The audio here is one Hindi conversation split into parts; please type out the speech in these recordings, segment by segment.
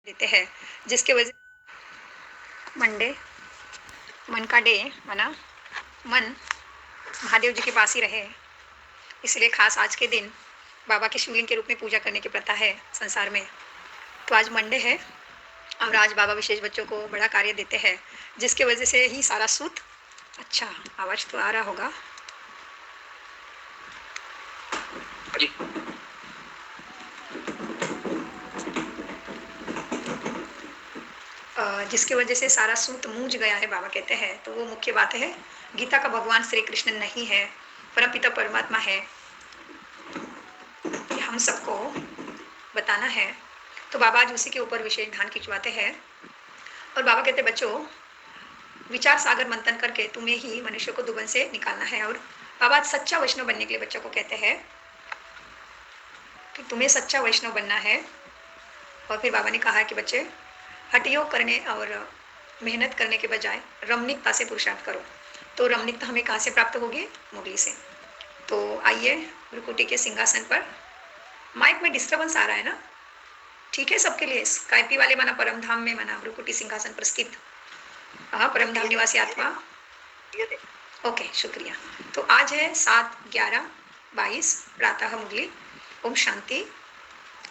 देते हैं, जिसके वजह मंडे मन का डे माना मन महादेव जी के पास ही रहे, इसलिए खास आज के दिन बाबा के शिवलिंग के रूप में पूजा करने की प्रथा है संसार में। तो आज मंडे है और आज बाबा विशेष बच्चों को बड़ा कार्य देते हैं, जिसके वजह से ही सारा सूत अच्छा आवाज तो आ रहा होगा जी। जिसकी वजह से सारा सूत मूझ गया है बाबा कहते हैं। तो वो मुख्य बात है, गीता का भगवान श्री कृष्ण नहीं है, परमपिता परमात्मा है, हम सबको बताना है। तो बाबा आज उसी के ऊपर विशेष ध्यान खिंचवाते हैं और बाबा कहते बच्चों, विचार सागर मंथन करके तुम्हें ही मनुष्य को दुबन से निकालना है। और बाबा आज सच्चा वैष्णव बनने के लिए बच्चों को कहते हैं कि तुम्हें सच्चा वैष्णव बनना है। और फिर बाबा ने कहा कि बच्चे हठयोग करने और मेहनत करने के बजाय रमणीकता से पुरुषार्थ करो। तो रमणीकता हमें कहाँ से प्राप्त होगी? मुरली से। तो आइए भ्रुकुटी के सिंहासन पर। माइक में डिस्टर्बेंस आ रहा है ना? ठीक है सबके लिए? स्काइपी वाले माना परमधाम में माना भ्रुकुटी सिंहासन पर स्थित परमधाम निवासी आत्मा। ओके शुक्रिया। तो आज है 7/11/22 प्रातः मुरली। ओम शांति।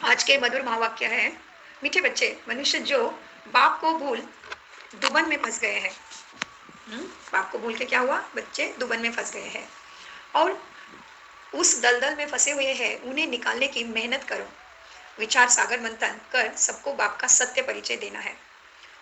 आज के मधुर महावाक्य है, मीठे बच्चे, मनुष्य जो बाप को भूल दुबन में फंस गए हैं। बाप को भूल के क्या हुआ? बच्चे दुबन में फंस गए हैं और उस दलदल में फंसे हुए हैं, उन्हें निकालने की मेहनत करो। विचार सागर मंथन कर सबको बाप का सत्य परिचय देना है।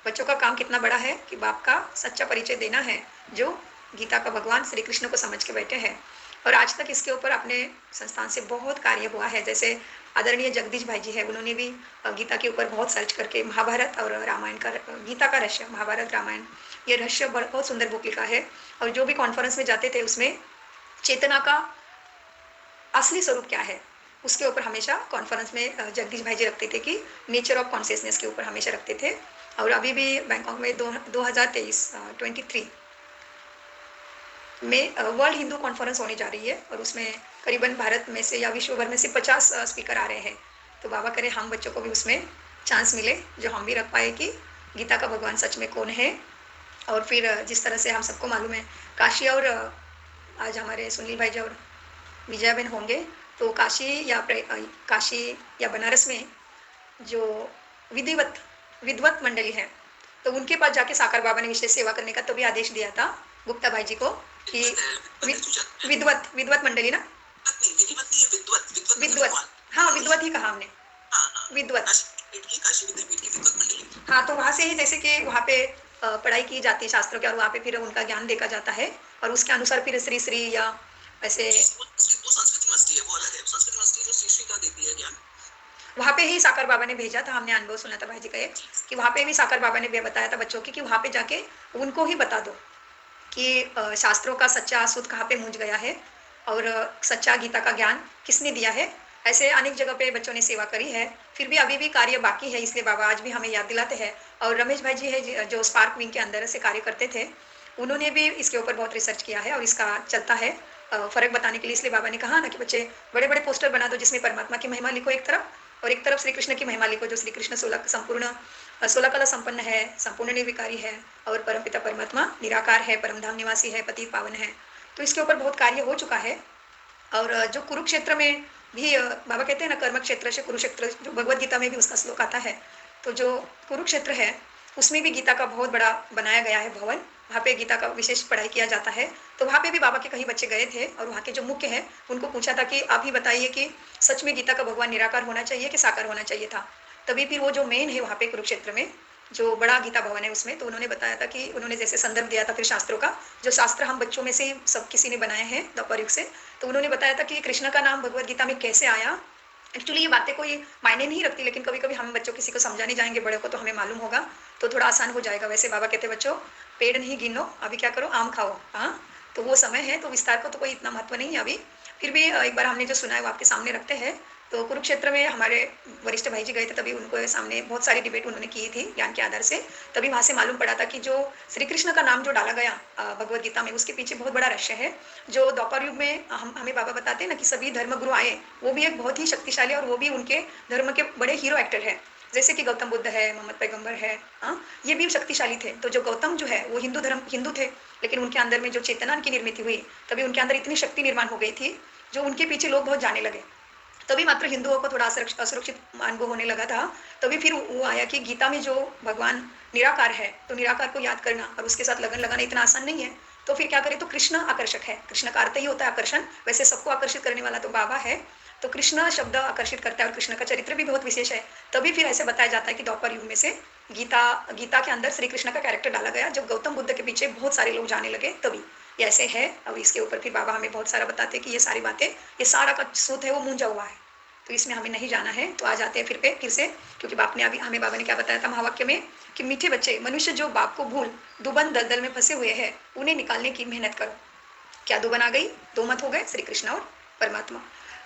बच्चों का काम कितना बड़ा है कि बाप का सच्चा परिचय देना है, जो गीता का भगवान श्री कृष्ण को समझ के बैठे हैं। और आज तक इसके ऊपर अपने संस्थान से बहुत कार्य हुआ है। जैसे आदरणीय जगदीश भाई जी है, उन्होंने भी गीता के ऊपर बहुत सर्च करके महाभारत और रामायण का, गीता का रहस्य, महाभारत रामायण, ये रहस्य बहुत सुंदर बुक लिखा है। और जो भी कॉन्फ्रेंस में जाते थे उसमें चेतना का असली स्वरूप क्या है उसके ऊपर हमेशा कॉन्फ्रेंस में जगदीश भाई जी रखते थे कि नेचर ऑफ कॉन्शियसनेस के ऊपर हमेशा रखते थे। और अभी भी बैंकॉक में 2023 में वर्ल्ड हिंदू कॉन्फ्रेंस होने जा रही है और उसमें करीबन भारत में से या विश्व भर में से 50 स्पीकर आ रहे हैं। तो बाबा करे हम बच्चों को भी उसमें चांस मिले, जो हम भी रख पाए कि गीता का भगवान सच में कौन है। और फिर जिस तरह से हम सबको मालूम है, काशी और आज हमारे सुनील भाई जी और विजया बहन होंगे, तो काशी या बनारस में जो विद्वत मंडली है, तो उनके पास जाके साकार बाबा ने विशेष सेवा करने का तो भी आदेश दिया था गुप्ता भाई जी को कि विद्वत मंडली ना, विद्वत, हाँ विद्वत ही कहा हमने, विद्वत। हाँ, तो वहाँ से ही जैसे कि वहाँ पे पढ़ाई की जाती है शास्त्रों की और वहाँ पे फिर उनका ज्ञान देखा जाता है और उसके अनुसार फिर श्री श्री या ऐसे वहाँ पे ही साकर बाबा ने भेजा था। हमने अनुभव सुना था भाई जी का एक, कि वहाँ पे भी साकर बाबा ने बताया था बच्चों की कि वहाँ पे जाके उनको ही बता दो कि शास्त्रों का सच्चा सूत कहाँ पे मूझ गया है और सच्चा गीता का ज्ञान किसने दिया है। ऐसे अनेक जगह पे बच्चों ने सेवा करी है, फिर भी अभी भी कार्य बाकी है, इसलिए बाबा आज भी हमें याद दिलाते हैं। और रमेश भाई जी है जो स्पार्क विंग के अंदर से कार्य करते थे, उन्होंने भी इसके ऊपर बहुत रिसर्च किया है और इसका चलता है फर्क बताने के लिए। इसलिए बाबा ने कहा ना कि बच्चे बड़े बड़े पोस्टर बना दो जिसमें परमात्मा की महिमा लिखो एक तरफ और एक तरफ श्री कृष्ण की महिमा लिखो, जो श्री कृष्ण 16 कला संपन्न है, संपूर्ण निर्विकारी है और परमपिता परमात्मा निराकार है, परमधाम निवासी है, पतित पावन है। तो इसके ऊपर बहुत कार्य हो चुका है। और जो कुरुक्षेत्र में भी बाबा कहते हैं ना, कर्म क्षेत्र से कुरुक्षेत्र, जो भगवत गीता में भी उसका श्लोक आता है। तो जो कुरुक्षेत्र है उसमें भी गीता का बहुत बड़ा बनाया गया है भवन, वहाँ पे गीता का विशेष पढ़ाई किया जाता है। तो वहाँ पे भी बाबा के कई बच्चे गए थे और वहाँ के जो मुख्य हैं उनको पूछा था कि आप ही बताइए कि सच में गीता का भगवान निराकार होना चाहिए कि साकार होना चाहिए था। तभी फिर वो जो मेन है वहाँ पे कुरुक्षेत्र में जो बड़ा गीता भवन है उसमें, तो उन्होंने बताया था कि उन्होंने जैसे संदर्भ दिया था फिर शास्त्रों का, जो शास्त्र हम बच्चों में से सब किसी ने बनाए हैं द्वापर युग से। तो उन्होंने बताया था कि कृष्ण का नाम भगवत गीता में कैसे आया। एक्चुअली ये बातें कोई मायने नहीं रखती, लेकिन कभी कभी हम बच्चों किसी को समझाने जाएंगे, बड़े को तो हमें मालूम होगा तो थोड़ा आसान हो जाएगा। वैसे बाबा कहते बच्चों, पेड़ नहीं गिनो, अभी क्या करो, आम खाओ। हाँ, तो वो समय है, तो विस्तार को तो कोई इतना महत्व नहीं है अभी। फिर भी एक बार हमने जो सुना है वो आपके सामने रखते हैं। तो कुरुक्षेत्र में हमारे वरिष्ठ भाई जी गए थे, तभी उनको सामने बहुत सारी डिबेट उन्होंने की थी ज्ञान के आधार से। तभी वहाँ से मालूम पड़ा था कि जो श्री कृष्ण का नाम जो डाला गया भगवत गीता में, उसके पीछे बहुत बड़ा रहस्य है। जो द्वापर युग में हमें बाबा बताते हैं ना कि सभी धर्मगुरु आए, वो भी एक बहुत ही शक्तिशाली और वो भी उनके धर्म के बड़े हीरो एक्टर है। जैसे कि गौतम बुद्ध है, मोहम्मद पैगंबर है, हाँ, ये भी शक्तिशाली थे। तो जो गौतम जो है वो हिंदू थे, लेकिन उनके अंदर में जो चेतना की निर्मित हुई, तभी उनके अंदर इतनी शक्ति निर्माण हो गई थी, जो उनके पीछे लोग बहुत जाने लगे। तभी मात्र हिंदुओं को थोड़ा असुरक्षित अनुभव होने लगा था। तभी फिर वो आया कि गीता में जो भगवान निराकार है, तो निराकार को याद करना और उसके साथ लगन लगाना इतना आसान नहीं है। तो फिर क्या करें, तो कृष्ण आकर्षक है, कृष्ण का अर्थ ही होता है आकर्षण, वैसे सबको आकर्षित करने वाला तो बाबा है। तो कृष्ण शब्द आकर्षित करता है और कृष्ण का चरित्र भी बहुत विशेष है। तभी फिर ऐसे बताया जाता है कि द्वापर युग में से गीता के अंदर श्री कृष्ण का कैरेक्टर डाला गया, जब गौतम बुद्ध के पीछे बहुत सारे लोग जाने लगे तभी ये ऐसे है। अब इसके ऊपर फिर बाबा हमें बहुत सारा बताते हैं कि ये सारी बातें, ये सारा का सूत है वो मूंझा हुआ है, तो इसमें हमें नहीं जाना है। तो आ जाते हैं फिर से, क्योंकि बाप ने अभी हमें, बाबा ने क्या बताया था महावाक्य में कि मीठे बच्चे, मनुष्य जो बाप को भूल दुबन दलदल में फंसे हुए हैं, उन्हें निकालने की मेहनत करो। क्या दुबन आ गई, दो मत हो गए, श्री कृष्ण और परमात्मा।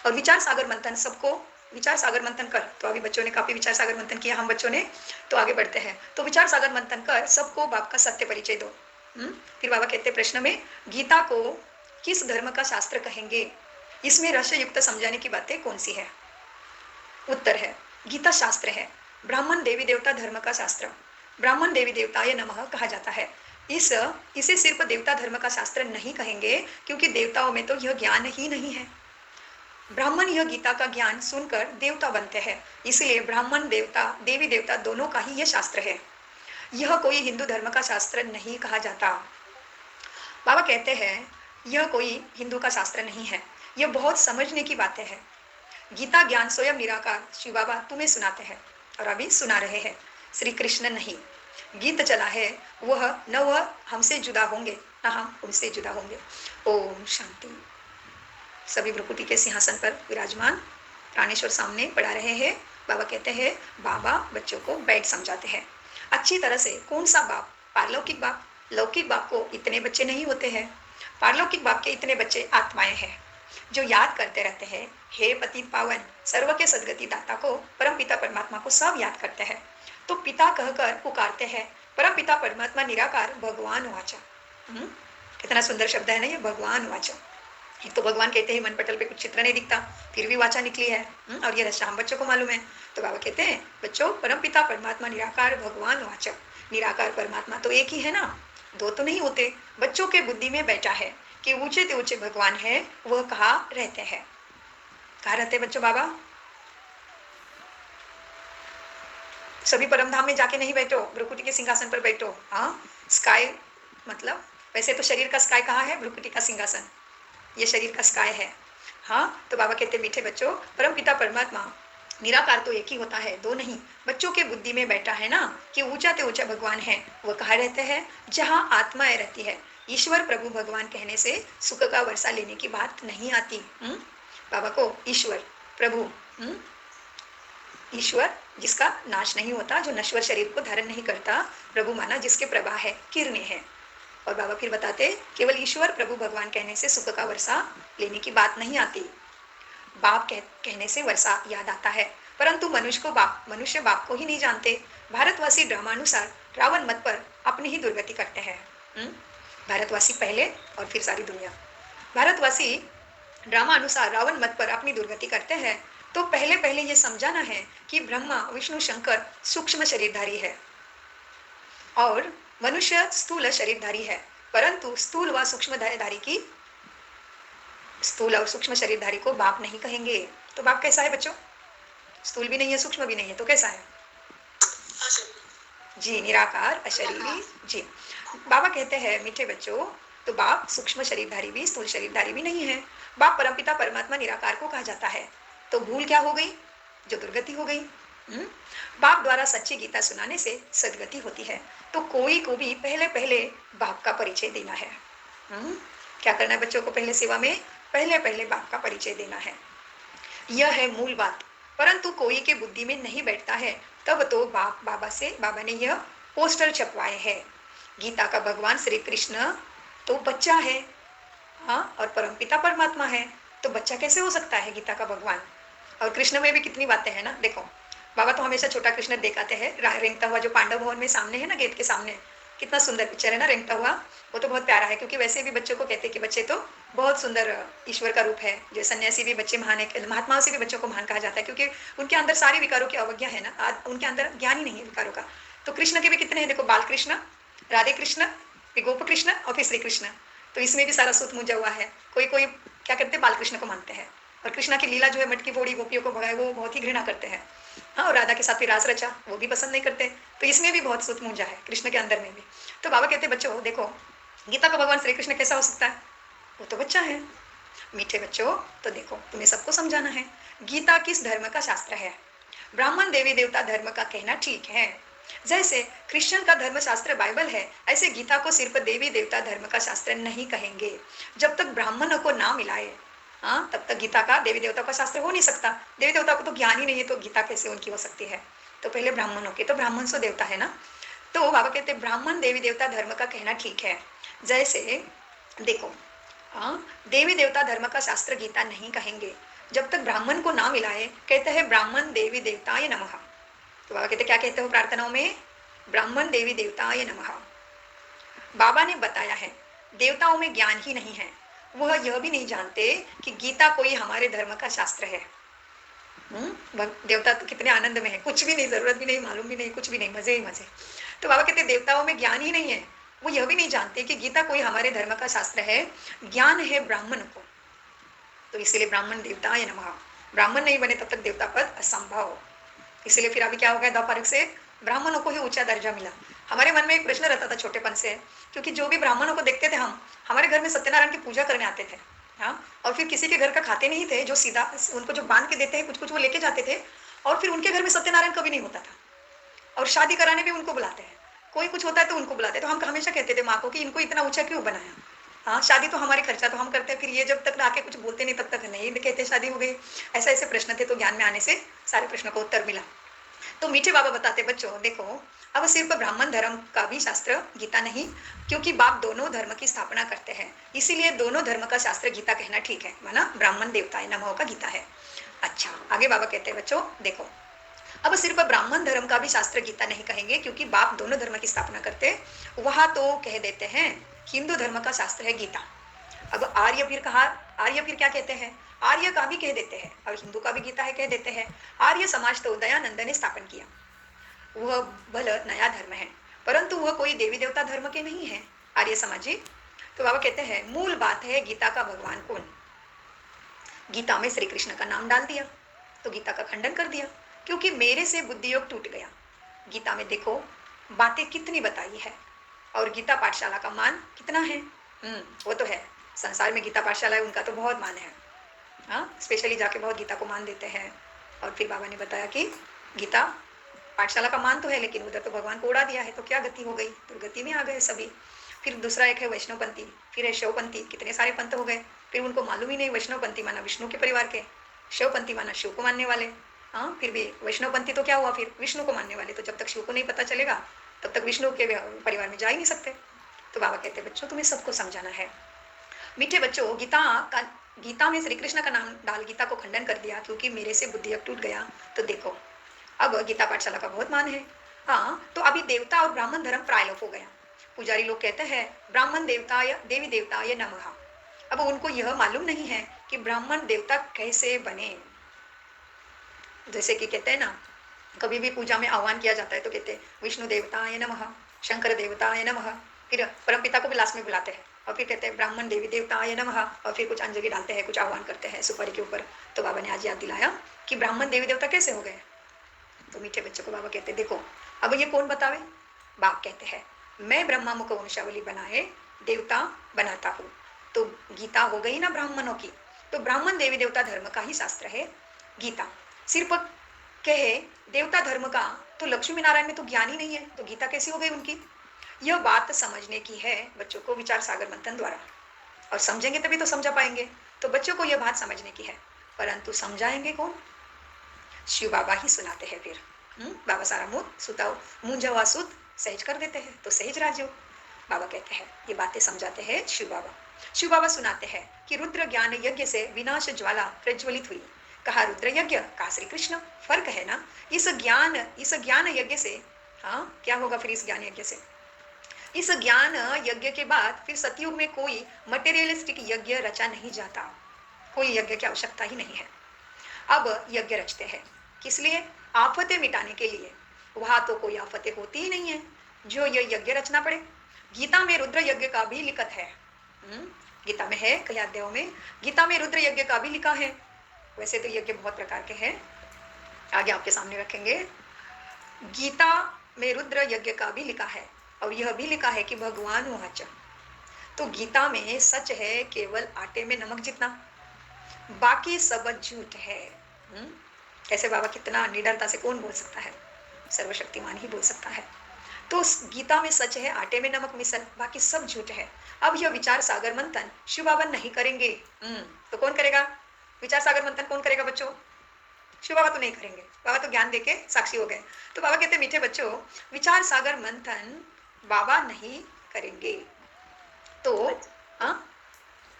और विचार सागर मंथन, सबको विचार सागर मंथन कर। तो अभी बच्चों ने काफी विचार सागर मंथन किया, हम बच्चों ने, तो आगे बढ़ते हैं। तो विचार सागर मंथन कर सबको बाप का सत्य परिचय दो। फिर बाबा कहते प्रश्न में, गीता को किस धर्म का शास्त्र कहेंगे, इसमें रहस्य युक्त समझाने की बातें कौन सी है। उत्तर है, गीता शास्त्र है, ब्राह्मण देवी देवता धर्म का शास्त्र। ब्राह्मण देवी देवताय नमः कहा जाता है। इसे सिर्फ देवता धर्म का शास्त्र नहीं कहेंगे, क्योंकि देवताओं में तो यह ज्ञान ही नहीं है। ब्राह्मण यह गीता का ज्ञान सुनकर देवता बनते हैं, इसलिए ब्राह्मण देवता देवी देवता दोनों का ही यह शास्त्र है। यह कोई हिंदू धर्म का शास्त्र नहीं कहा जाता। बाबा कहते हैं यह कोई हिंदू का शास्त्र नहीं है, यह बहुत समझने की बातें हैं। गीता ज्ञान स्वयं निराकार शिव बाबा तुम्हें सुनाते हैं और अभी सुना रहे हैं, श्री कृष्ण नहीं। गीत चला है, वह हमसे जुदा होंगे, न हम उनसे जुदा होंगे। ओम शांति। सभी भ्रुकुटी के सिंहासन पर विराजमान प्राणेश्वर सामने पढ़ा रहे हैं। बाबा कहते हैं, बाबा बच्चों को बैठ समझाते हैं अच्छी तरह से। कौन सा बाप, पारलौकिक बाप। लौकिक बाप को इतने बच्चे नहीं होते हैं, पारलौकिक बाप के इतने बच्चे आत्माएं हैं, जो याद करते रहते हैं, हे पतित पावन सर्व के सदगति दाता को, परम पिता परमात्मा को सब याद करते हैं। तो पिता कहकर पुकारते हैं, परम पिता परमात्मा निराकार भगवान वाचा। कितना सुंदर शब्द है ना ये, भगवान वाचा। एक तो भगवान कहते हैं मन पटल पे कुछ चित्र नहीं दिखता, फिर भी वाचा निकली है, और ये रस्सा हम बच्चों को मालूम है। तो बाबा कहते हैं, बच्चों परम पिता परमात्मा निराकार भगवान वाचा। निराकार परमात्मा तो एक ही है ना, दो तो नहीं होते। बच्चों के बुद्धि में बैठा है कि ऊंचे से ऊंचे भगवान है, वह कहाँ रहते हैं। कहाँ रहते बच्चों बाबा? सभी परमधाम में जाके नहीं बैठो, भ्रुकुटी के सिंहासन पर बैठो। हाँ, स्काई मतलब वैसे तो शरीर का स्काई कहाँ है, भ्रुकुटी का सिंहासन, ये शरीर का स्काय है। हाँ, तो बाबा कहते मीठे बच्चों, परम पिता परमात्मा निराकार तो एक ही होता है, दो नहीं। बच्चों के बुद्धि में बैठा है ना कि ऊंचा ते ऊंचा भगवान है, वह कहाँ रहते हैं, जहाँ आत्माएं रहती है। ईश्वर प्रभु भगवान कहने से सुख का वर्षा लेने की बात नहीं आती। बाबा को ईश्वर प्रभु, ईश्वर जिसका नाश नहीं होता, जो नश्वर शरीर को धारण नहीं करता, प्रभु माना जिसके प्रभा है, किरणें है। और बाबा फिर बताते, केवल ईश्वर प्रभु भगवान कहने से सुख का वर्षा लेने की बात नहीं आती। बाप कहने से वर्षा याद आता है, परंतु मनुष्य बाप को ही नहीं जानते। भारतवासी ड्रामानुसार रावण मत पर अपनी ही दुर्गति करते हैं। भारतवासी पहले और फिर सारी दुनिया। भारतवासी ड्रामा अनुसार रावण मत पर अपनी दुर्गति करते हैं। तो पहले ये समझाना है कि ब्रह्मा विष्णु शंकर सूक्ष्म शरीरधारी है और मनुष्य स्थूल शरीरधारी है, परंतु स्थूल व सूक्ष्म शरीरधारी को बाप नहीं कहेंगे। तो बाप कैसा है बच्चों? स्थूल भी नहीं है, सूक्ष्म भी नहीं है, तो कैसा है जी? निराकार अशरीरी जी। बाबा कहते हैं मीठे बच्चों, तो बाप सूक्ष्म शरीरधारी भी स्थूल शरीरधारी भी नहीं है। बाप परमपिता परमात्मा निराकार को कहा जाता है। तो भूल क्या हो गई, जो दुर्गति हो गई। बाप द्वारा सच्ची गीता सुनाने से सदगति होती है। तो कोई को भी पहले बाप का परिचय देना है। क्या करना है बच्चों को? पहले सेवा में पहले बाप का परिचय देना है, यह है मूल बात। परंतु कोई के बुद्धि में नहीं बैठता है, तब तो बाबा ने यह पोस्टर छपवाए हैं। गीता का भगवान श्री कृष्ण तो बच्चा है, हाँ, और परमपिता परमात्मा है, तो बच्चा कैसे हो सकता है गीता का भगवान? और कृष्ण में भी कितनी बातें हैं ना। देखो, बाबा तो हमेशा छोटा कृष्ण दिखाते हैं, रेंगता हुआ जो पांडव भवन में सामने है ना, गेट के सामने, कितना सुंदर पिक्चर है ना, रेंगता हुआ। वो तो बहुत प्यारा है, क्योंकि वैसे भी बच्चों को कहते हैं कि बच्चे तो बहुत सुंदर ईश्वर का रूप है। जो सन्यासी भी बच्चे महान है, महात्माओं से भी बच्चों को महान कहा जाता है, क्योंकि उनके अंदर सारी विकारों की अवज्ञा है ना, उनके अंदर ज्ञान ही नहीं है विकारों का। तो कृष्ण के भी कितने हैं, देखो, बाल कृष्ण, राधे कृष्ण, फिर गोप कृष्ण और फिर श्री कृष्ण। तो इसमें भी सारा सूत मुझा हुआ है। कोई कोई क्या करते हैं, बाल कृष्ण को मानते हैं, और कृष्णा की लीला जो है, मटकी फोड़ी गोपियों को भगाए, वो बहुत ही घृणा करते हैं। हाँ, और राधा के साथ फिर रास रचा, वो भी पसंद नहीं करते। तो इसमें भी बहुत सूत मुझा है, कृष्ण के अंदर में भी। तो बाबा कहते बच्चों देखो, गीता का भगवान श्री कृष्ण कैसा हो सकता है, वो तो बच्चा है। मीठे बच्चों, तो देखो तुम्हें सबको समझाना है, गीता किस धर्म का शास्त्र है। ब्राह्मण देवी देवता धर्म का कहना ठीक है। जैसे क्रिश्चियन का धर्म शास्त्र बाइबल है, ऐसे गीता को सिर्फ देवी देवता धर्म का शास्त्र नहीं कहेंगे। जब तक ब्राह्मणों को ना मिलाए, हाँ, तब तक गीता का देवी देवता का शास्त्र हो नहीं सकता। देवी देवता को तो ज्ञान ही नहीं है, तो गीता कैसे उनकी हो सकती है। तो पहले ब्राह्मणों के, तो ब्राह्मण सो देवता है ना। तो बाबा कहते हैं ब्राह्मण देवी देवता धर्म का कहना ठीक है। जैसे देखो, हाँ, देवी देवता धर्म का शास्त्र गीता नहीं कहेंगे जब तक ब्राह्मण को ना मिलाए। कहते हैं ब्राह्मण देवी देवताय नमः। तो बाबा कहते क्या कहते हो प्रार्थनाओं में, ब्राह्मण देवी देवताय नमः। बाबा ने बताया है देवताओं में ज्ञान ही नहीं है, वह यह भी नहीं जानते कि गीता कोई हमारे धर्म का शास्त्र है। देवता तो कितने आनंद में है, कुछ भी नहीं, जरूरत भी नहीं, मालूम भी नहीं, कुछ भी नहीं, मजे ही मजे। तो बाबा कहते देवताओं में ज्ञान ही नहीं है, वो यह भी नहीं जानते कि गीता कोई हमारे धर्म का शास्त्र है। ज्ञान है ब्राह्मण को, तो इसीलिए ब्राह्मण देवता या नमः। ब्राह्मण नहीं बने तब तक देवता पद असंभव। इसीलिए फिर अभी क्या हो गया, द्वापर से ब्राह्मणों को ही ऊंचा दर्जा मिला। हमारे मन में एक प्रश्न रहता था छोटेपन से, क्योंकि जो भी ब्राह्मणों को देखते थे हम, हमारे घर में सत्यनारायण की पूजा करने आते थे। हाँ, और फिर किसी के घर का खाते नहीं थे, जो सीधा उनको जो बांध के देते हैं कुछ कुछ वो लेके जाते थे, और फिर उनके घर में सत्यनारायण कभी नहीं होता था। और शादी कराने भी उनको बुलाते हैं, कोई कुछ होता है तो उनको बुलाते हैं। तो हम हमेशा कहते थे माँ को कि इनको इतना ऊंचा क्यों बनाया। हाँ, शादी तो हमारी खर्चा तो हम करते हैं, फिर ये जब तक आके कुछ बोलते नहीं तब तक नहीं कहते शादी हो गई। ऐसे ऐसे प्रश्न थे, तो ज्ञान में आने से सारे प्रश्नों का उत्तर मिला। तो मीठे बाबा बताते बच्चों देखो, अब सिर्फ ब्राह्मण धर्म का भी शास्त्र गीता नहीं, क्योंकि बाप दोनों धर्म की स्थापना करते हैं, इसीलिए दोनों धर्म का शास्त्र गीता कहना ठीक है, माना ब्राह्मण देवताए नमः का गीता है। अच्छा, आगे बाबा कहते हैं बच्चों देखो, अब सिर्फ ब्राह्मण धर्म का भी शास्त्र गीता नहीं कहेंगे, क्योंकि बाप दोनों धर्म की स्थापना करते, वहां तो कह देते हैं हिंदू धर्म का शास्त्र है गीता। अब आर्य फिर कहा, आर्य फिर क्या कहते हैं, आर्य का भी कह देते हैं, और हिंदू का भी गीता है कह देते हैं। आर्य समाज तो दयानंद ने स्थापन किया, वह भल नया धर्म है, परंतु वह कोई देवी देवता धर्म के नहीं है आर्य समाजी। तो बाबा कहते हैं मूल बात है गीता का भगवान कौन। गीता में श्री कृष्ण का नाम डाल दिया तो गीता का खंडन कर दिया, क्योंकि मेरे से बुद्धि योग टूट गया। गीता में देखो बातें कितनी बताई है, और गीता पाठशाला का मान कितना है। वो तो है, संसार में गीता पाठशाला है उनका तो बहुत मान है। हाँ, स्पेशली जाके बहुत गीता को मान देते हैं। और फिर बाबा ने बताया कि गीता पाठशाला का मान तो है, लेकिन उधर तो भगवान को उड़ा दिया है, तो क्या गति हो गई, दुर्गति में आ गए सभी। फिर दूसरा एक है वैष्णवपंथी, फिर है शैवपंथी, कितने सारे पंथ हो गए। फिर उनको मालूम ही नहीं, वैष्णवपंथी माना विष्णु के परिवार के, शैवपंथी माना शिव को मानने वाले। हाँ, फिर भी वैष्णवपंथी तो क्या हुआ, फिर विष्णु को मानने वाले। तो जब तक शिव को नहीं पता चलेगा तब तक विष्णु के परिवार में जा ही नहीं सकते। तो बाबा कहते बच्चों तुम्हें सबको समझाना है। मीठे बच्चों, गीता में श्री कृष्ण का नाम डाल गीता को खंडन कर दिया, क्योंकि मेरे से बुद्धि अब टूट गया। तो देखो अब गीता पाठशाला का बहुत मान है। हाँ, तो अभी देवता और ब्राह्मण धर्म प्रायलोप हो गया। पुजारी लोग कहते हैं ब्राह्मण देवता या देवी देवता या नमः। अब उनको यह मालूम नहीं है कि ब्राह्मण देवता कैसे बने। जैसे कि कहते हैं ना, कभी भी पूजा में आह्वान किया जाता है तो कहते हैं विष्णु देवताय नमः, शंकर देवताय नमः, फिर परमपिता को भी लास्ट में बुलाते हैं, और फिर कहते हैं ब्राह्मण देवी देवताय नमः, और फिर कुछ अंजलि डालते हैं, कुछ आह्वान करते हैं सुपारी के ऊपर। तो बाबा ने आज याद दिलाया कि ब्राह्मण देवी देवता कैसे हो गए। तो मीठे बच्चों को बाबा कहते देखो, अब ये कौन बतावे। बाप कहते हैं मैं ब्रह्मा मुख वंशावली बनाए देवता बनाता हूँ। तो गीता हो गई ना ब्राह्मणों की, तो ब्राह्मण देवी देवता धर्म का ही शास्त्र है गीता। सिर्फ कहे देवता धर्म का, तो लक्ष्मी नारायण में तो ज्ञान ही नहीं है, तो गीता कैसी हो गई उनकी। यह बात समझने की है बच्चों को विचार सागर मंथन द्वारा, और समझेंगे तभी तो समझा पाएंगे। तो बच्चों को यह बात समझने की है, परंतु समझाएंगे कौन, शिव बाबा ही सुनाते हैं। फिर बाबा सारा मुंह हुआ सूत सहज कर देते हैं, तो सहज राजो। बाबा कहते हैं ये बातें समझाते हैं शिव बाबा। शिव बाबा सुनाते हैं कि रुद्र ज्ञान यज्ञ से विनाश ज्वाला प्रज्वलित हुई। कहा रुद्र यज्ञ, कहा श्री कृष्ण। फर्क है ना, इस ज्ञान यज्ञ से, हाँ क्या होगा फिर इस ज्ञान यज्ञ से। इस ज्ञान यज्ञ के बाद फिर सतयुग में कोई मटेरियलिस्टिक यज्ञ रचा नहीं जाता, कोई यज्ञ की आवश्यकता ही नहीं है। अब यज्ञ रचते हैं किस लिए? आफतें मिटाने के लिए। वहां तो कोई आफतें होती ही नहीं है जो ये यज्ञ रचना पड़े। गीता में रुद्र यज्ञ का भी लिखत है। गीता में है, कई अध्यायों में गीता में रुद्र यज्ञ का भी लिखा है। वैसे तो यज्ञ बहुत प्रकार के हैं, आगे आपके सामने रखेंगे। गीता में रुद्र यज्ञ का भी लिखा है और यह भी लिखा है कि भगवान वाच। तो गीता में सच है केवल आटे में नमक जितना, बाकी सब झूठ है। कैसे बाबा, कितना निडरता से कौन बोल सकता है? सर्वशक्तिमान ही बोल सकता है। तो गीता में सच है आटे में नमक मिसल, बाकी सब झूठ है। अब यह विचार सागर मंथन शिव बाबा नहीं करेंगे। तो कौन करेगा विचार सागर मंथन? कौन करेगा बच्चों? शिव बाबा तो नहीं करेंगे, बाबा तो ज्ञान देके साक्षी हो गए। तो बाबा कहते मीठे बच्चों, विचार सागर मंथन बाबा नहीं करेंगे। तो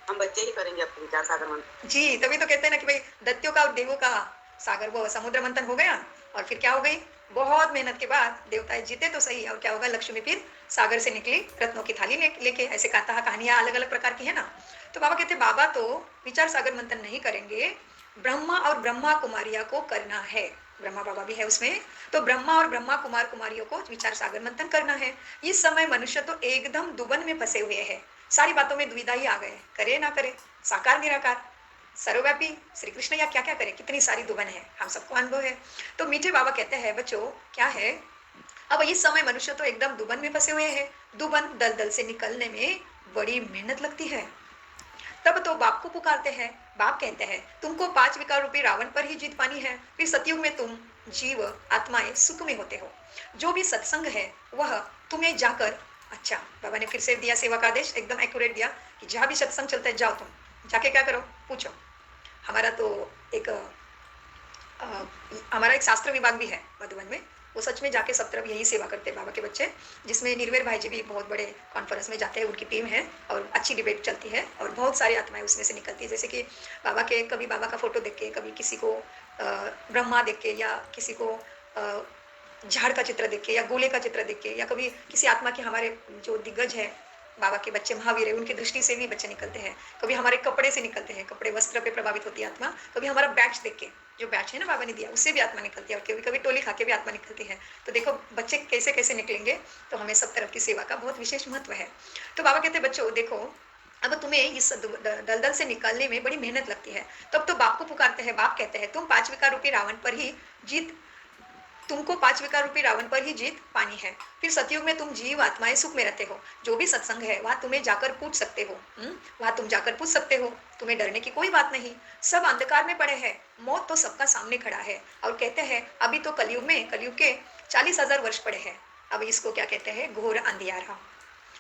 हम बच्चे ही करेंगे अपने विचार सागर मंथन। जी, तभी तो कहते हैं ना कि भाई दैत्यों का और देवों का सागर वो समुद्र मंथन हो गया और फिर क्या हो गई? बहुत मेहनत के बाद देवताएं जीते तो सही, और क्या होगा? लक्ष्मी फिर सागर से निकली रत्नों की थाली लेके। ऐसे कहानियां अलग अलग प्रकार की है ना। तो बाबा कहते बाबा तो विचार सागर मंथन नहीं करेंगे, ब्रह्मा और ब्रह्मा कुमारिया को करना है। ब्रह्मा बाबा भी है उसमें। तो ब्रह्मा और ब्रह्मा कुमार कुमारियों को विचार सागर मंथन करना है। इस समय मनुष्य तो एकदम दुबन में फंसे हुए हैं, सारी बातों में दुविधा ही आ गए, करे ना करे, साकार निराकार, सर्वव्यापी श्री कृष्ण या क्या क्या करे, कितनी सारी दुबन है, हम सबको अनुभव है। तो मीठे बाबा कहते हैं बच्चों क्या है, अब इस समय मनुष्य तो एकदम दुबन में फंसे हुए हैं। दुबन दलदल से निकलने में बड़ी मेहनत लगती है। तब तो बाप को पुकारते हैं। बाप कहते हैं तुमको 5 विकार रूपी रावण पर ही जीत पानी है। फिर सतयुग में तुम जीव आत्माएं सुख में होते हो। जो भी सत्संग है वह तुम्हें जाकर, अच्छा बाबा ने फिर से दिया सेवा का आदेश, एकदम एक्यूरेट दिया कि जहां भी सत्संग चलता है जाओ, तुम जाके क्या करो, पूछो। हमारा तो एक हमारा एक शास्त्र विभाग भी है मधुबन में, वो सच में जाके सब तरफ यही सेवा करते हैं बाबा के बच्चे, जिसमें निर्वेर भाई जी भी बहुत बड़े कॉन्फ्रेंस में जाते हैं, उनकी टीम है और अच्छी डिबेट चलती है और बहुत सारी आत्माएं उसमें से निकलती है। जैसे कि बाबा के, कभी बाबा का फोटो देख के, कभी किसी को ब्रह्मा देख के, या किसी को झाड़ का चित्र देख के, या गोले का चित्र देख के, या कभी किसी आत्मा के, हमारे जो दिग्गज है बाबा के बच्चे महावीर है, उनकी दृष्टि से भी बच्चे निकलते हैं। कभी हमारे कपड़े से निकलते हैं, कपड़े वस्त्र पे प्रभावित होती है आत्मा। कभी हमारा बैच देख के, जो बैच है ना बाबा ने दिया, उससे भी आत्मा निकलती है, और कभी कभी टोली खा के भी आत्मा निकलती है। तो देखो बच्चे कैसे कैसे निकलेंगे। तो हमें सब तरफ की सेवा का बहुत विशेष महत्व है। तो बाबा कहते बच्चों देखो, अब तुम्हें इस दलदल से निकलने में बड़ी मेहनत लगती है। तब तो बाप को पुकारते हैं। बाप कहते हैं तुम 5 विकार रूपी रावण पर ही जीत, तुमको 5 विकार रूपी रावण पर ही जीत पानी है। फिर सतयुग में तुम जीव आत्माएं सुख में रहते हो। जो भी सत्संग है वहां तुम्हें जाकर पूछ सकते हो, वहां तुम जाकर पूछ सकते हो, तुम्हें डरने की कोई बात नहीं। सब अंधकार में पड़े हैं, मौत तो सबका सामने खड़ा है। और कहते हैं अभी तो कलयुग में, कलयुग के 40,000 वर्ष पड़े हैं। अब इसको क्या कहते हैं? घोर अंधियारा।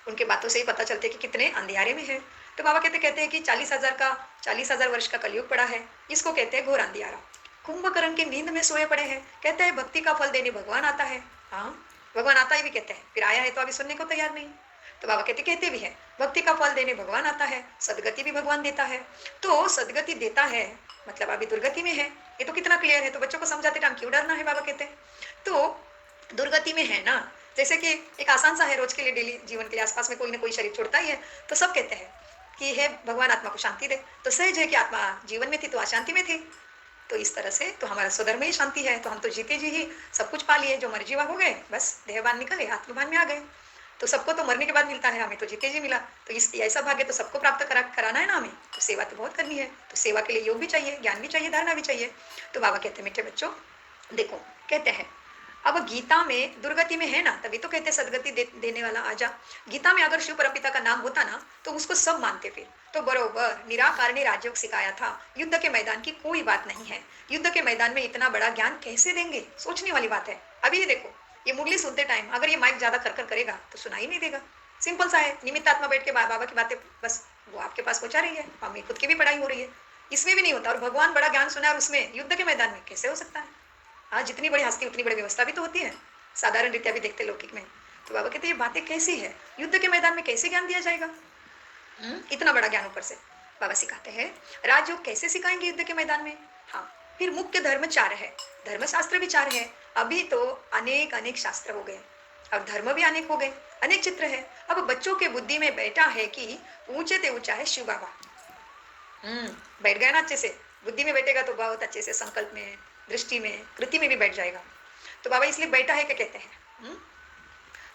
उनके बातों से ही पता चलते कि कितने अंधियारे में है। तो बाबा कहते हैं कि 40,000 वर्ष का कलयुग पड़ा है, इसको कहते हैं घोर अंधियारा। कुंभकर्ण के नींद में सोए पड़े हैं। कहते हैं भक्ति का फल देने भगवान आता है। हाँ, भगवान आता ही भी कहते हैं, फिर आया है तो अभी सुनने को तैयार नहीं। तो बाबा कहते भी है भक्ति का फल देने भगवान आता है, सदगति भी भगवान देता है। तो सदगति देता है मतलब अभी दुर्गति में है, ये तो कितना क्लियर है। तो बच्चों को समझाते टाइम क्यों डरना है? बाबा कहते हैं तो दुर्गति में है ना। जैसे कि एक आसान सा है, रोज के लिए डेली जीवन के लिए आसपास में कोई ना कोई शरीर छोड़ता ही है, तो सब कहते हैं कि हे भगवान आत्मा को शांति दे। तो सहज है कि आत्मा जीवन में थी तो अशांति में थी। तो इस तरह से तो हमारा स्वधर्म ही शांति है। तो हम तो जीते जी ही सब कुछ पा लिए, जो मर्जी हो गए, बस देहभान निकले, आत्मभान में आ गए। तो सबको तो मरने के बाद मिलता है, हमें तो जीते जी मिला। तो इस ऐसा भाग्य तो सबको प्राप्त कराना है ना हमें। तो सेवा तो बहुत करनी है। तो सेवा के लिए योग भी चाहिए, ज्ञान भी चाहिए, धारणा भी चाहिए। तो बाबा कहते हैं मीठे बच्चों देखो, कहते हैं अब गीता में दुर्गति में है ना, तभी तो कहते सदगति देने वाला आजा। गीता में अगर शिव परमपिता का नाम होता ना तो उसको सब मानते। फिर तो बरोबर निराकार ने राजयोग सिखाया था। युद्ध के मैदान की कोई बात नहीं है। युद्ध के मैदान में इतना बड़ा ज्ञान कैसे देंगे? सोचने वाली बात है। अभी ये देखो, ये मुरली सुनते टाइम अगर ये माइक ज्यादा कर करेगा तो सुनाई नहीं देगा। सिंपल सा है, निमित्त आत्मा बैठ के बाबा की बातें बस वो आपके पास पहुंचा रही है, हमें खुद की भी पढ़ाई हो रही है, इसमें भी नहीं होता। और भगवान बड़ा ज्ञान सुना और उसमें युद्ध के मैदान में कैसे हो सकता है? हाँ, जितनी बड़ी हस्ती उतनी बड़ी व्यवस्था भी तो होती है, साधारण रीत्या भी देखते लौकिक में। तो बाबा कहते ये बातें कैसी है? युद्ध के मैदान में कैसे ज्ञान दिया जाएगा? इतना बड़ा ज्ञान ऊपर से बाबा सिखाते हैं। राजयोग कैसे सिखाएंगे युद्ध के मैदान में? हाँ, फिर मुख्य धर्म 4 है, धर्मशास्त्र भी 4 है। अभी तो अनेक शास्त्र हो गए, और धर्म भी अनेक हो गए, अनेक चित्र है। अब बच्चों के बुद्धि में बैठा है कि ऊंचे ते ऊंचा है शिव बाबा। बैठ गया ना अच्छे से, बुद्धि में बैठेगा तो बहुत अच्छे से संकल्प में, दृष्टि में, कृति में भी बैठ जाएगा। तो बाबा इसलिए बैठा है क्या कहते हैं।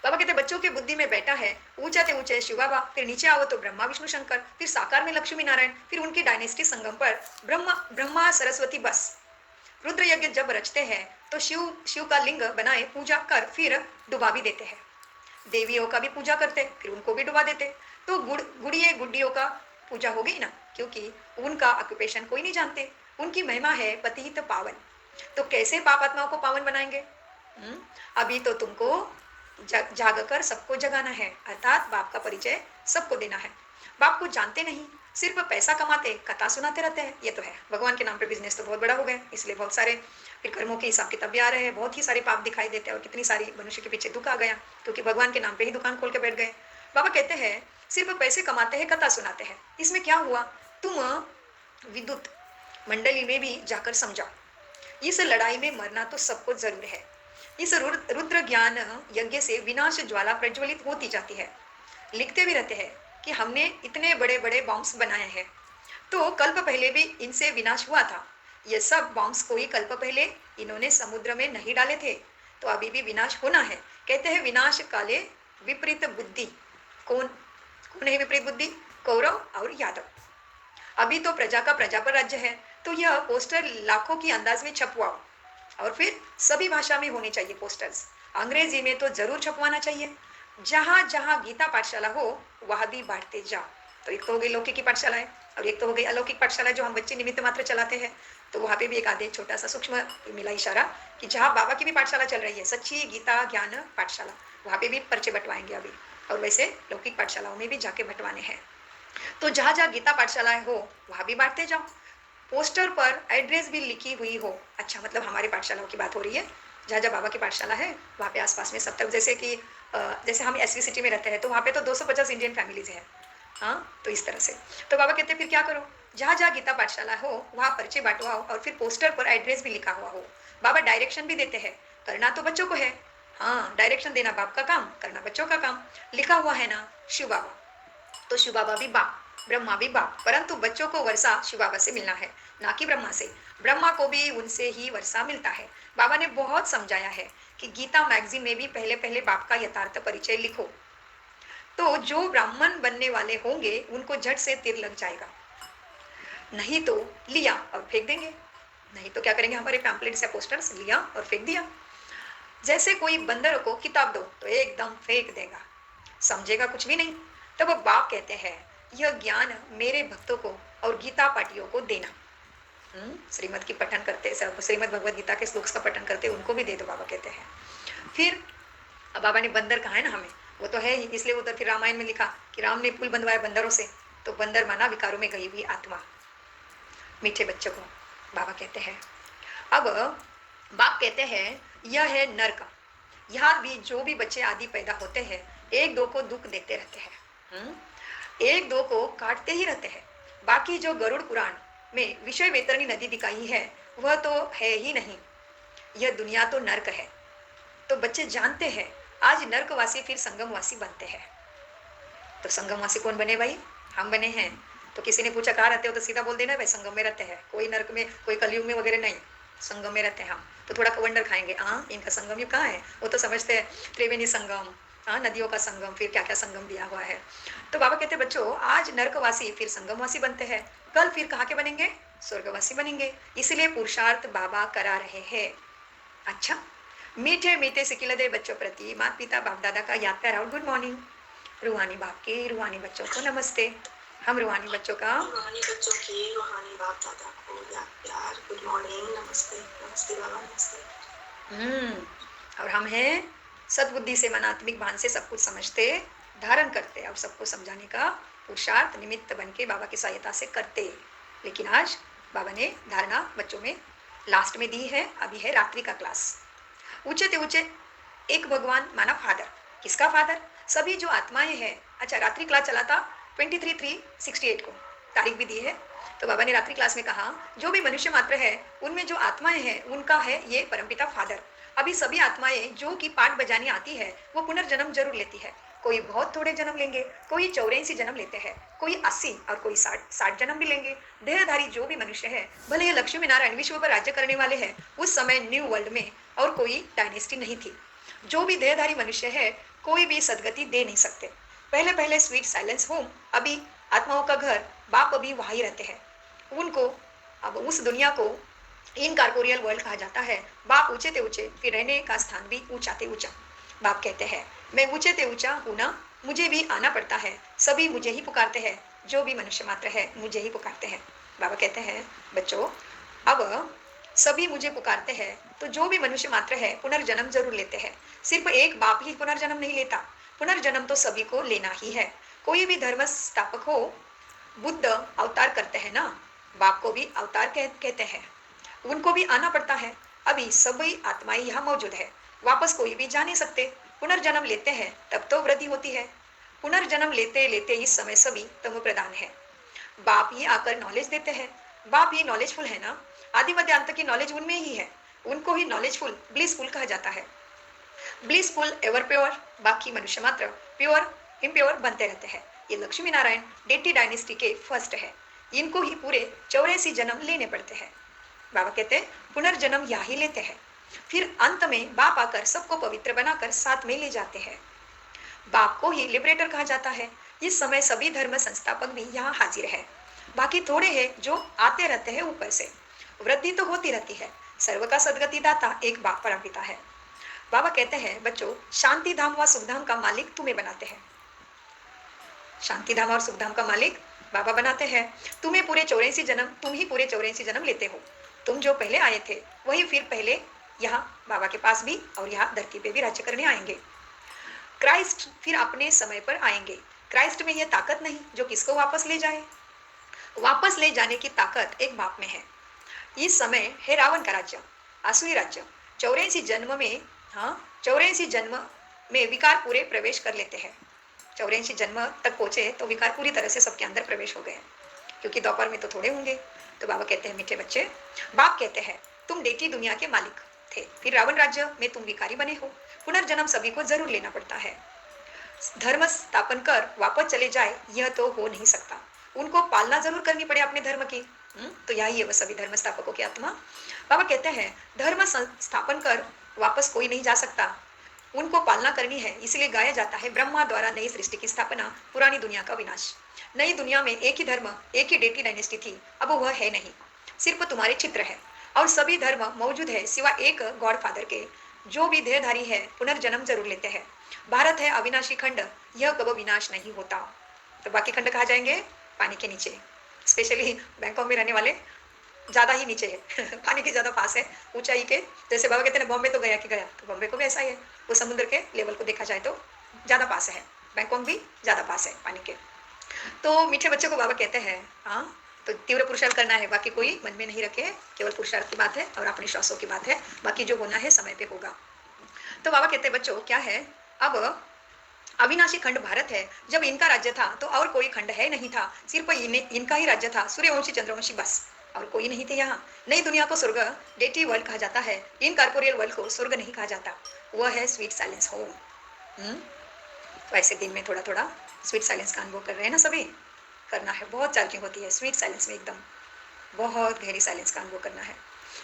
बाबा कहते बच्चों के बुद्धि में बैठा है, ऊंचा ते ऊंचे शिव बाबा, फिर नीचे आओ तो ब्रह्मा विष्णु शंकर, फिर साकार में लक्ष्मी नारायण, फिर उनकी डायनेस्टी संगम पर ब्रह्मा ब्रह्मा सरस्वती बस। रुद्र यज्ञ जब रचते हैं तो शिव शिव का लिंग बनाए पूजा कर फिर डुबा भी देते हैं। देवियों का भी पूजा करते फिर उनको भी डुबा देते। तो गुड़िए गुड्डियों का पूजा हो गई ना, क्योंकि उनका ऑक्यूपेशन कोई नहीं जानते। उनकी महिमा है पतित पावन। तो कैसे पाप आत्माओं को पावन बनाएंगे। अभी तो तुमको जाग कर सबको जगाना है, अर्थात बाप का परिचय सबको देना है। बाप को जानते नहीं, सिर्फ पैसा कमाते कथा सुनाते रहते हैं। ये तो है, भगवान के नाम पे बिजनेस तो बहुत बड़ा हो गया, इसलिए बहुत सारे फिर कर्मों के हिसाब किताब भी आ रहे हैं, बहुत ही सारे पाप दिखाई देते हैं और कितनी सारी मनुष्य के पीछे दुख आ गया, क्योंकि भगवान के नाम पे ही दुकान खोल के बैठ गए। बाबा कहते हैं सिर्फ पैसे कमाते हैं, कथा सुनाते हैं, इसमें क्या हुआ। तुम विद्युत मंडली में भी जाकर समझाओ, इस लड़ाई में मरना तो सबको जरूर है। इस रुद्र ज्ञान यज्ञ से विनाश ज्वाला प्रज्वलित होती जाती है। लिखते भी रहते हैं कि हमने इतने बड़े बड़े बॉम्ब्स बनाए हैं, तो कल्प पहले भी इनसे विनाश हुआ था। ये सब बॉम्ब्स कोई कल्प पहले इन्होंने समुद्र में नहीं डाले थे, तो अभी भी विनाश होना है। कहते हैं विनाश काले विपरीत बुद्धि। कौन कौन है विपरीत बुद्धि। कौरव और यादव। अभी तो प्रजा का प्रजा पर राज्य है, तो यह पोस्टर लाखों की अंदाज में छपवाओ, और फिर सभी भाषा में होने चाहिए पोस्टर्स। अंग्रेजी में तो जरूर छपवाना चाहिए। जहां जहां गीता पाठशाला हो वहां भी बांटते जाओ। तो एक तो हो गई लौकिक की पाठशालाएं, और एक तो हो गई अलौकिक पाठशाला जो हम बच्चे निमित्त मात्र चलाते हैं। तो वहां पे भी एक आधे छोटा सा सूक्ष्म मिला इशारा कि जहाँ बाबा की भी पाठशाला चल रही है, सच्ची गीता ज्ञान पाठशाला, वहां पे भी पर्चे बंटवाएंगे अभी, और वैसे लौकिक पाठशालाओं में भी जाके बंटवाने हैं। तो जहाँ जहाँ गीता पाठशालाएं हो वहां भी बांटते जाओ। पोस्टर पर एड्रेस भी लिखी हुई हो। अच्छा, मतलब हमारी पाठशालाओं की बात हो रही है। जहाँ जहाँ बाबा की पाठशाला है वहाँ पे आसपास में सब तरफ, जैसे कि जैसे हम एसवी सिटी में रहते हैं तो वहाँ पे तो 250 इंडियन फैमिलीज हैं। हाँ, तो इस तरह से। तो बाबा कहते हैं फिर क्या करो, जहाँ जहाँ गीता पाठशाला हो वहाँ पर्चे बांटवाओ, और फिर पोस्टर पर एड्रेस भी लिखा हुआ हो। बाबा डायरेक्शन भी देते हैं, करना तो बच्चों को है। हाँ, डायरेक्शन देना बाप का काम, करना बच्चों का काम। लिखा हुआ है ना शिव बाबा, तो शिव बाबा भी बाप, ब्रह्मा भी बाप, परंतु बच्चों को वर्षा शिव बाबा से मिलना है, ना कि ब्रह्मा से। ब्रह्मा को भी उनसे ही वर्षा मिलता है। बाबा ने बहुत समझाया है कि गीता मैगजीन में भी पहले पहले बाप का यथार्थ परिचय लिखो, तो जो ब्राह्मण बनने वाले होंगे उनको झट से तीर लग जाएगा। नहीं तो लिया और फेंक देंगे। नहीं तो क्या करेंगे, हमारे पैम्पलेट्स या पोस्टर्स लिया और फेंक दिया। जैसे कोई बंदर को किताब दो तो एकदम फेंक देगा, समझेगा कुछ भी नहीं। तब वो बाप कहते हैं यह ज्ञान मेरे भक्तों को और गीता पाठियों को देना। श्रीमद की पठन करते, श्रीमद भगवद गीता के श्लोक का पठन करते उनको भी दे दो, बाबा कहते हैं। फिर अब बाबा ने बंदर कहा है ना हमें, वो तो है ही, इसलिए वो तो फिर रामायण में लिखा कि राम ने पुल बंधवाया बंदरों से। तो बंदर माना विकारों में गई हुई आत्मा, मीठे बच्चों को बाबा कहते हैं। अब बाप कहते हैं यह है नरक। यहाँ भी जो भी बच्चे आदि पैदा होते हैं एक दो को दुख देते रहते हैं, एक दो को काटते ही रहते हैं। बाकी जो गरुड़ पुराण में विषय वेतरणी नदी दिखाई है वह तो है ही नहीं, यह दुनिया तो नरक है। तो बच्चे जानते हैं आज नरकवासी फिर संगमवासी बनते हैं। तो संगमवासी कौन बने भाई, हम बने हैं। तो किसी ने पूछा कहाँ रहते हो, तो सीधा बोल देना भाई संगम में रहते हैं, कोई नरक में कोई कलयुग में वगैरह नहीं, संगम में रहते हैं हम। तो थोड़ा कवंडर खाएंगे, हाँ इनका संगम युग कहाँ है, वो तो समझते हैं त्रिवेणी संगम, हाँ नदियों का संगम, फिर क्या क्या संगम दिया हुआ है। तो बाबा कहते बच्चों आज नरकवासी फिर संगमवासी बनते हैं, कल फिर कहाँ के बनेंगे, स्वर्गवासी बनेंगे। इसलिए पुरुषार्थ बाबा करा रहे हैं। अच्छा, मीठे मीठे सिकिलदे बच्चों प्रति माता पिता बाप दादा का याद प्यारा गुड मॉर्निंग। रूहानी बाप के रूहानी बच्चों को नमस्ते। हम रूहानी बच्चों का रूहानी बच्चों की रूहानी बाप दादा को याद प्यार गुड मॉर्निंग, नमस्ते। नमस्ते बाबा, नमस्ते। और हम हैं सद्बुद्धि से मनात्मिक भान से सब कुछ समझते धारण करते और सबको समझाने का पुरुषार्थ निमित्त बन के बाबा की सहायता से करते। लेकिन आज बाबा ने धारणा बच्चों में लास्ट में दी है। अभी है रात्रि का क्लास। ऊंचे ते ऊंचे एक भगवान माना फादर। किसका फादर, सभी जो आत्माएं हैं। अच्छा, रात्रि क्लास चला था 23/3/68 को, तारीख भी दी है। तो बाबा ने रात्रि क्लास में कहा जो भी मनुष्य मात्र है उनमें जो आत्माएं हैं उनका है ये परमपिता फादर। अभी सभी आत्माएं जो कि पाठ बजानी आती है वो पुनर्जन्म जरूर लेती है। कोई बहुत थोड़े जन्म लेंगे, कोई 84 जन्म लेते हैं, कोई 80 और कोई 60 जन्म भी लेंगे। देहधारी जो भी मनुष्य है, भले ये लक्ष्मी नारायण विश्व पर राज्य करने वाले हैं, उस समय न्यू वर्ल्ड में और कोई डायनेस्टी नहीं थी। जो भी देहधारी मनुष्य है, कोई भी सदगति दे नहीं सकते। पहले पहले स्वीट साइलेंस होम, अभी आत्माओं का घर, बाप अभी वहां ही रहते हैं। उनको अब उस दुनिया को इनकॉर्पोरियल वर्ल्ड कहा जाता है। बाप ऊंचे ते ऊंचे, फिर रहने का स्थान भी ऊंचा ते ऊंचा। बाप कहते हैं मैं ऊंचे ते ऊंचा हूं ना, मुझे भी आना पड़ता है, सभी मुझे ही पुकारते हैं, जो भी मनुष्य मात्र है मुझे ही पुकारते हैं। बाबा कहते हैं बच्चों, अब सभी मुझे पुकारते हैं, तो जो भी मनुष्य मात्र है पुनर्जन्म जरूर लेते हैं। सिर्फ एक बाप ही पुनर्जन्म नहीं लेता, पुनर्जन्म तो सभी को लेना ही है। कोई भी धर्म स्थापक हो, बुद्ध अवतार करते हैं ना, बाप को भी अवतार कहते हैं, उनको भी आना पड़ता है। अभी सभी आत्माएं यहाँ मौजूद है, वापस कोई भी जा नहीं सकते। पुनर्जन्म लेते हैं तब तो वृद्धि होती है। पुनर्जन्म लेते लेते इस समय सभी तमो प्रधान है। बाप ही आकर नॉलेज देते हैं। बाप ही नॉलेजफुल है ना, आदि मध्य अंत की नॉलेज उनमें ही है, उनको ही नॉलेजफुल ब्लिसफुल कहा जाता है। ब्लिसफुल एवर प्योर, बाकी मनुष्य मात्र प्योर इम्प्योर बनते रहते हैं। ये लक्ष्मी नारायण डेटी डायनेस्टी के फर्स्ट है, इनको ही पूरे 84 जन्म लेने पड़ते हैं। बाबा कहते हैं पुनर्जन्म यहाँ ही लेते हैं, फिर अंत में बाप आकर सबको पवित्र बनाकर साथ में ले जाते हैं। बाप को ही लिबरेटर कहा जाता है। इस समय सभी धर्म संस्थापक भी यहाँ हाजिर है, बाकी थोड़े हैं जो आते रहते हैं ऊपर से। वृद्धि तो होती रहती है, सर्व का सदगति दाता एक बाप परमपिता है। बाबा कहते हैं बच्चों, शांति धाम व सुखधाम का मालिक तुम्हें बनाते हैं। शांति धाम और सुखधाम का मालिक बाबा बनाते हैं। तुम्हें पूरे 84 जन्म, तुम ही पूरे 84 जन्म लेते हो। तुम जो पहले आए थे वही फिर पहले यहाँ बाबा के पास भी और यहाँ धरती पे भी राज्य करने आएंगे। क्राइस्ट फिर अपने समय पर आएंगे। क्राइस्ट में यह ताकत नहीं जो किसको वापस ले जाए, वापस ले जाने की ताकत एक बाप में है। इस समय है रावण का राज्य, आसुरी राज्य। 84 जन्म में, हाँ 84 जन्म में विकार पूरे प्रवेश कर लेते हैं। 84 जन्म तक पहुंचे तो विकार पूरी तरह से सबके अंदर प्रवेश हो गए, क्योंकि दोपहर में तो थोड़े होंगे। तो बाबा कहते हैं मीठे बच्चे, बाप कहते हैं तुम डेटी दुनिया के मालिक थे, फिर रावण राज्य में तुम विकारी बने हो। पुनर्जन्म सभी को जरूर लेना पड़ता है। धर्म स्थापन कर वापस चले जाए यह तो हो नहीं सकता, उनको पालना जरूर करनी पड़े अपने धर्म की। तो यही है वह सभी धर्म स्थापकों की आत्मा। बाबा कहते हैं धर्म स्थापन कर वापस कोई नहीं जा सकता, उनको पालना करनी है। इसलिए गाया जाता है ब्रह्मा द्वारा नई सृष्टि की स्थापना, पुरानी दुनिया का विनाश। नई दुनिया में एक ही धर्म, एक ही डेटी डायनेस्टी थी, अब वह है नहीं, सिर्फ तुम्हारे चित्र है। और सभी धर्म मौजूद है सिवा एक गॉड फादर के। जो भी देहधारी है पुनर्जन्म जरूर लेते हैं। भारत है अविनाशी खंड, यह कब विनाश नहीं होता। तो बाकी खंड कहा जाएंगे पानी के नीचे, स्पेशली बैंकॉक में रहने वाले ज्यादा ही नीचे है पानी के ज्यादा पास है ऊंचाई के। जैसे बाबा कहते हैं बॉम्बे तो गया कि गया, तो बॉम्बे को भी ऐसा ही है, वो समुद्र के लेवल को देखा जाए तो ज्यादा पास है, बैंकॉक भी ज्यादा पास है पानी के। तो मीठे बच्चों को बाबा कहते हैं हाँ, तो तीव्र पुरुषार्थ करना है, बाकी कोई मन में नहीं रखे, केवल पुरुषार्थ की बात है और अपने श्वासों की बात है, बाकी जो होना है समय पे होगा। तो बाबा कहते हैं बच्चों क्या है, अब अविनाशी खंड भारत है। जब इनका राज्य था तो और कोई खंड है नहीं था, सिर्फ इनका ही राज्य था, सूर्यवंशी चंद्रवंशी बस, और कोई नहीं थे यहाँ। नई दुनिया को स्वर्ग डेटी वर्ल्ड कहा जाता है, इनकॉर्पोरियल वर्ल्ड को स्वर्ग नहीं कहा जाता, वह है स्वीट साइलेंस होम। तो ऐसे दिन में थोड़ा थोड़ा स्वीट साइलेंस का अनुभव कर रहे हैं ना सभी, करना है। बहुत चार्जिंग होती है स्वीट साइलेंस में, एकदम बहुत गहरी साइलेंस का अनुभव करना है।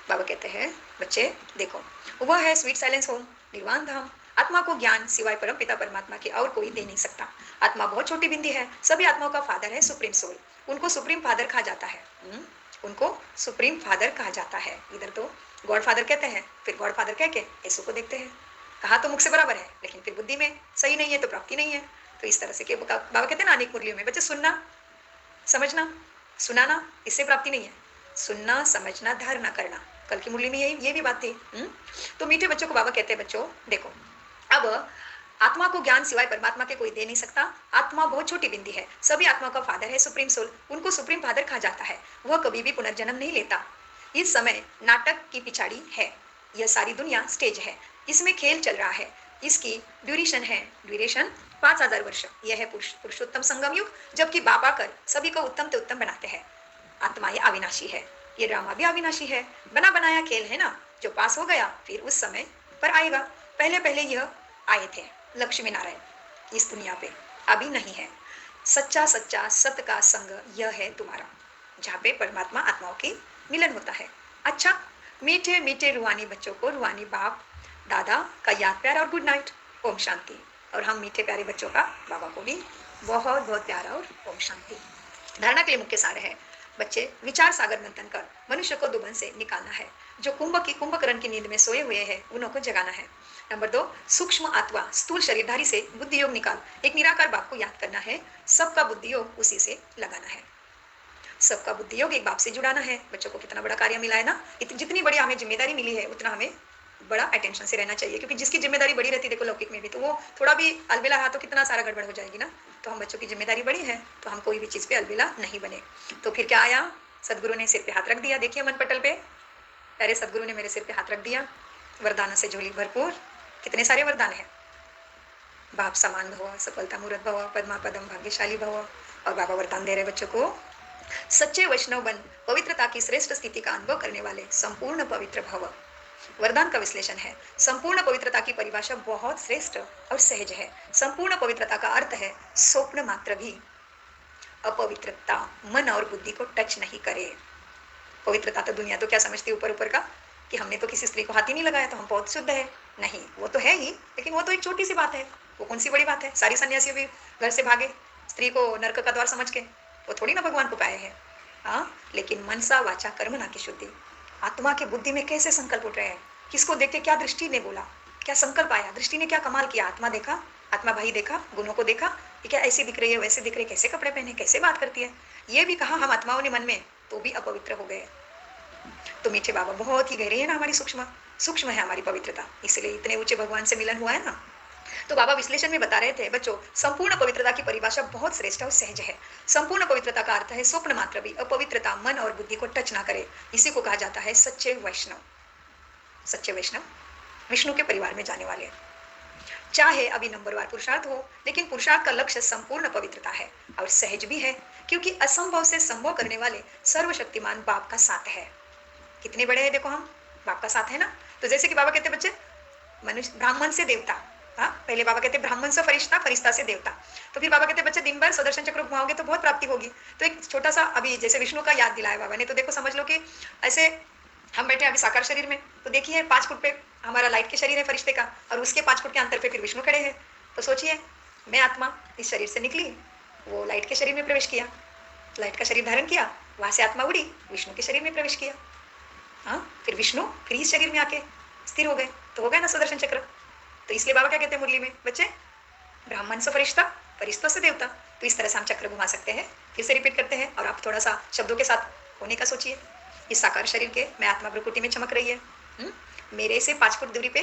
बाबा कहते हैं बच्चे देखो, वह है स्वीट साइलेंस होम, निर्वाण धाम। आत्मा को ज्ञान सिवाय परम पिता परमात्मा के और कोई दे नहीं सकता। आत्मा बहुत छोटी बिंदी है, सभी आत्माओं का फादर है सुप्रीम सोल, उनको सुप्रीम फादर कहा जाता है। उनको सुप्रीम फादर कहा जाता है। इधर तो गॉड फादर कहते हैं, फिर गॉड फादर कह के यीशु को देखते हैं। कहा तो मुख से बराबर है, लेकिन फिर बुद्धि में सही नहीं है तो प्राप्ति नहीं है। तो इस तरह से बाबा कहते हैं ना अनेक मुरलियों में, बच्चे सुनना समझना सुनाना, इससे प्राप्ति नहीं है। सुनना समझना धारणा करना, कल की मुरली में ये भी बात थी। तो मीठे बच्चों को बाबा कहते हैं बच्चों देखो, अब आत्मा को ज्ञान सिवाय परमात्मा के कोई दे नहीं सकता। आत्मा बहुत छोटी बिंदी है, सभी आत्मा का फादर है सुप्रीम सोल, उनको सुप्रीम फादर कहा जाता है। वह कभी भी पुनर्जन्म नहीं लेता। इस समय नाटक की पिछाड़ी है, यह सारी दुनिया स्टेज है, इसमें खेल चल रहा है। इसकी ड्यूरेशन 5000 वर्ष। यह है पुरुषोत्तम संगम युग, जबकि बाप आकर सभी को उत्तम से उत्तम बनाते हैं। आत्मा ये अविनाशी है, ये ड्रामा भी अविनाशी है, बना बनाया खेल है ना, जो पास हो गया फिर उस समय पर आएगा। पहले पहले यह आए थे लक्ष्मी नारायण इस दुनिया पे, अभी नहीं है। सच्चा सच्चा सत का संग यह है तुम्हारा, जहाँ पे परमात्मा आत्माओं की मिलन होता है। अच्छा, मीठे मीठे रूहानी बच्चों को रूहानी बाप दादा का याद प्यार और गुड नाइट, ओम शांति। और हम मीठे प्यारे बच्चों का बाबा को भी बहुत बहुत प्यारा और ओम शांति। धारणा के लिए मुख्य सार है, बच्चे विचार सागर मंथन कर मनुष्य को दुबन से निकालना है। जो कुंभकर्ण की नींद में सोए हुए हैं उन्हों को जगाना है। नंबर 2, सूक्ष्म आत्मा स्थूल शरीरधारी से बुद्धि योग निकाल एक निराकार बाप को याद करना है। सबका बुद्धि योग उसी से लगाना है। सबका बुद्धि योग एक बाप से जुड़ाना है। बच्चों को कितना बड़ा कार्य मिला है ना, जितनी बड़ी हमें जिम्मेदारी मिली है उतना हमें बड़ा अटेंशन से रहना चाहिए, क्योंकि जिसकी जिम्मेदारी बड़ी रहती है, देखो लौकिक में भी, तो वो थोड़ा भी अलबेला है तो कितना सारा गड़बड़ हो जाएगी ना। तो हम बच्चों की जिम्मेदारी बड़ी है, तो हम कोई भी चीज पे अलबेला नहीं बने। तो फिर क्या आया, सदगुरु ने सिर पे हाथ रख दिया। देखिए मन पटल पे, अरे सदगुरु ने मेरे सिर पे हाथ रख दिया। वरदान से झोली भरपूर, कितने सारे वरदान है। बाप समान भव, सफलता मूर्त भव, पद्मा पदम भाग्यशाली भव। और बाबा वरदान दे रहे बच्चों को, सच्चे वैष्णव बन पवित्रता की श्रेष्ठ स्थिति का अनुभव करने वाले संपूर्ण पवित्र भव। वरदान का विश्लेषण है, संपूर्ण पवित्रता की परिभाषा बहुत श्रेष्ठ और सहज है। संपूर्ण पवित्रता का अर्थ है स्वप्न मात्र भी अपवित्रता मन और बुद्धि को टच नहीं करे। पवित्रता तो दुनिया तो क्या समझती है ऊपर ऊपर का, कि हमने तो किसी स्त्री को हाथ ही नहीं लगाया तो हम बहुत शुद्ध है। नहीं, वो तो है ही, लेकिन वो तो एक छोटी सी बात है। वो कौन सी बड़ी बात है, सारी सन्यासी भी घर से भागे स्त्री को नरक का द्वार समझ के, वो थोड़ी ना भगवान को पाए हैं। हाँ, लेकिन मनसा वाचा कर्मणा की शुद्धि, आत्मा की बुद्धि में कैसे संकल्प उठ रहे हैं, किसको देख के क्या दृष्टि ने बोला, क्या संकल्प आया, दृष्टि ने क्या कमाल किया। आत्मा देखा, आत्मा भाई देखा, गुणों को देखा, ये क्या ऐसी दिख रही है वैसे दिख रही है, कैसे कपड़े पहने, कैसे बात करती है, ये भी कहा हम आत्माओं ने मन में, तो भी अपवित्र हो गए। तो मीठे बाबा बहुत ही गहरी है ना हमारी, सूक्ष्म सूक्ष्म है हमारी पवित्रता, इसलिए इतने ऊंचे भगवान से मिलन हुआ है ना। तो बाबा विश्लेषण में बता रहे थे, बच्चों संपूर्ण पवित्रता की परिभाषा बहुत श्रेष्ठ और सहज है। संपूर्ण पवित्रता का अर्थ है स्वप्न मात्र भी अपवित्रता मन और बुद्धि को टच ना करे। इसी को कहा जाता है सच्चे वैष्णव। सच्चे वैष्णव विष्णु के परिवार में जाने वाले। चाहे अभी नंबरवार पुरुषार्थ हो, लेकिन पुरुषार्थ का लक्ष्य संपूर्ण पवित्रता है और सहज भी है, क्योंकि असंभव से संभव करने वाले सर्वशक्तिमान बाप का साथ है। कितने बड़े हैं देखो हम, बाप का साथ है ना। तो जैसे कि बाबा कहते बच्चे, मनुष्य ब्राह्मण से देवता, हाँ पहले बाबा कहते ब्राह्मण से फरिश्ता, फरिश्ता से देवता। तो फिर बाबा कहते बच्चे दिन भर सुदर्शन चक्र घुमाओगे तो बहुत प्राप्ति होगी। तो एक छोटा सा अभी जैसे विष्णु का याद दिलाया बाबा ने, तो देखो समझ लो कि ऐसे हम बैठे अभी साकार शरीर में, तो देखिए 5 फुट पे हमारा लाइट के शरीर है फरिश्ते का, और उसके 5 फुट के अंतर पे फिर विष्णु खड़े हैं। तो सोचिए, मैं आत्मा इस शरीर से निकली, वो लाइट के शरीर में प्रवेश किया, लाइट का शरीर धारण किया, वहां से आत्मा उड़ी विष्णु के शरीर में प्रवेश किया। हाँ, फिर विष्णु फिर इस शरीर में आके स्थिर हो गए, तो हो गया ना सुदर्शन चक्र। तो इसलिए बाबा क्या कहते हैं मुरली में, बच्चे ब्राह्मण से फरिश्ता, फरिश्तों से देवता। तो इस तरह से हम चक्र घुमा सकते हैं। फिर से रिपीट करते हैं, और आप थोड़ा सा शब्दों के साथ होने का सोचिए। इस साकार शरीर के मैं आत्मा भ्रुकुटी में चमक रही है। मेरे से 5 फुट दूरी पे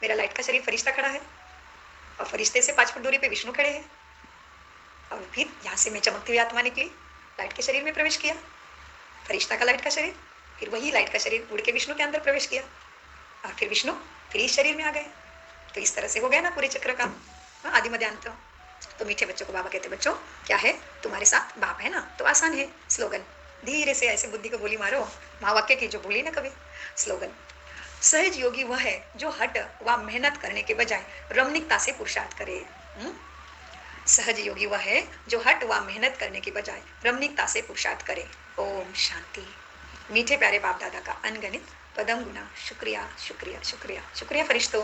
मेरा लाइट का शरीर फरिश्ता खड़ा है, और फरिश्ते से 5 फुट दूरी पे विष्णु खड़े हैं। और फिर यहाँ से मैं चमकती हुई आत्मा निकली, लाइट के शरीर में प्रवेश किया, फरिश्ता का लाइट का शरीर, फिर वही लाइट का शरीर उड़ के विष्णु के अंदर प्रवेश किया, और फिर विष्णु फिर इस शरीर में आ गए। तो इस तरह से हो गया ना पूरे चक्र का आदि मध्य अंत। तो मीठे बच्चों को बाबा कहते, बच्चों क्या है, तुम्हारे साथ बाप है ना। तो आसान है स्लोगन, धीरे से ऐसे बुद्धि को गोली मारो, महावाक्य की जो बोली ना कभी। स्लोगन, सहज योगी वह है जो हट व मेहनत करने के बजाय रमणीकता से पुरुषार्थ करे। सहज योगी वह है जो हट व मेहनत करने के बजाय रमणीकता से पुरुषार्थ करे। ओम शांति। मीठे प्यारे बाप दादा का अनगणित पदम गुना शुक्रिया शुक्रिया शुक्रिया शुक्रिया फरिश्तों।